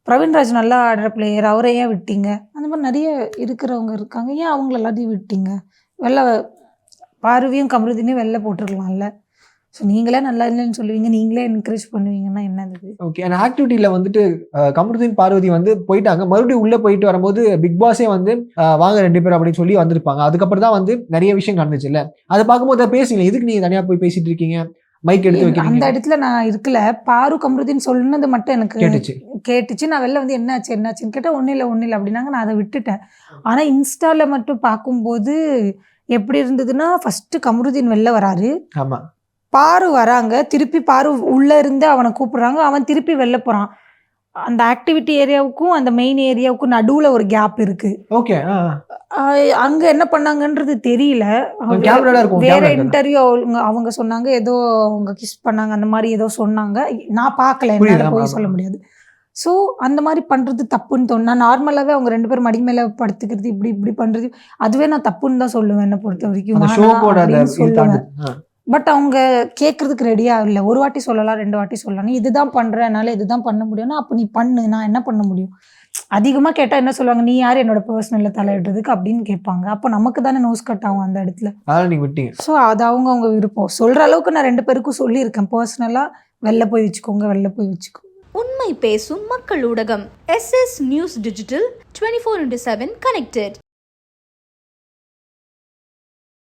பிரவீன்ராஜ் நல்லா ஆடுற பிளேயர், அவரை ஏன் விட்டீங்க? அந்த மாதிரி நிறைய இருக்கிறவங்க இருக்காங்க. ஏன் அவங்கள எல்லாத்தையும் விட்டீங்க? வெளில பார்வியும் கமருதீனையும் வெளில போட்டுருக்கலாம்ல. ஸோ நீங்களே நல்லா இல்லைன்னு சொல்லுவீங்க, நீங்களே என்கரேஜ் பண்ணுவீங்கன்னா என்னது? ஓகே. அந்த ஆக்டிவிட்டில வந்துட்டு கமருதீன், பார்வதி வந்து போயிட்டாங்க. மறுபடியும் உள்ள போயிட்டு வரும்போது பிக் பாஸே வந்து வாங்க 2 பேரும் அப்படின்னு சொல்லி வந்திருப்பாங்க. அதுக்கப்புறம் தான் வந்து நிறைய விஷயம் நடந்துச்சுல்ல. அதை பார்க்கும்போது பேசுவீங்க. எதுக்கு நீங்க தனியா போய் பேசிட்டு இருக்கீங்க? மைக் எடுத்து அந்த வைக்கிறீங்க. இடத்துல நான் இருக்கல. பாரு கமருதீன் சொன்னது மட்டும் எனக்கு கேட்டுச்சு. நான் வெளில வந்து என்னாச்சுன்னு கேட்டா, ஒண்ணும் இல்ல அப்படின்னாங்க. நான் அதை விட்டுட்டேன். ஆனா இன்ஸ்டால மட்டும் பார்க்கும்போது எப்படி இருந்ததுன்னா, ஃபர்ஸ்ட் கமருதீன் வெளில வராரு. ஆமா. பாரு வராங்க. திருப்பி பாரு உள்ள இருந்து அவனை கூப்பிடுறாங்க. அவன் திருப்பி வெளில போறான். அந்த ஆக்டிவிட்டி ஏரியாவுக்கும் அந்த மெயின் ஏரியாவுக்கும் நடுவுல ஒரு கேப் இருக்கு. ஓகே. அங்க என்ன பண்ணாங்கன்றது தெரியல. வேற இன்டர்வியூ அவங்க சொன்னாங்க, ஏதோ அவங்க கிஸ் பண்ணாங்க, அந்த மாதிரி ஏதோ சொன்னாங்க. நான் பார்க்கல, என்னால போய் சொல்ல முடியாது. ஸோ அந்த மாதிரி பண்றது தப்புன்னு தோணும். நான் நார்மலாவே அவங்க 2 பேரும் மடி மேல படுத்துக்கிறது, இப்படி பண்றது, அதுவே நான் தப்புன்னு தான் சொல்லுவேன் என்ன பொறுத்த வரைக்கும். பட் அவங்க கேட்கறதுக்கு ரெடியா இல்ல. ஒரு வாட்டி சொல்லலாம், 2 வாட்டி சொல்லலாம். நீ இதுதான் பண்ற, என்னால இதுதான் பண்ண முடியும்னா, அப்ப நீ பண்ணு. நான் என்ன பண்ண முடியும்? அதிகமா கேட்டா என்ன சொல்லுவாங்க? நீ யார் என்னோட பர்சனல்ல தலையிடுறதுக்கு அப்படின்னு கேட்பாங்க. அப்போ நமக்கு தானே நோஸ் கட் ஆகும் அந்த இடத்துல. அதனால நீங்க விட்டீங்க. ஸோ அது அவங்க விருப்பம். சொல்ற அளவுக்கு நான் 2 பேருக்கும் சொல்லியிருக்கேன். பர்சனலா வெளில போய் வச்சுக்கோங்க. உண்மை பேசும் மக்கள் ஊடகம் SS நியூஸ் டிஜிட்டல் 24/7 கனெக்டட்.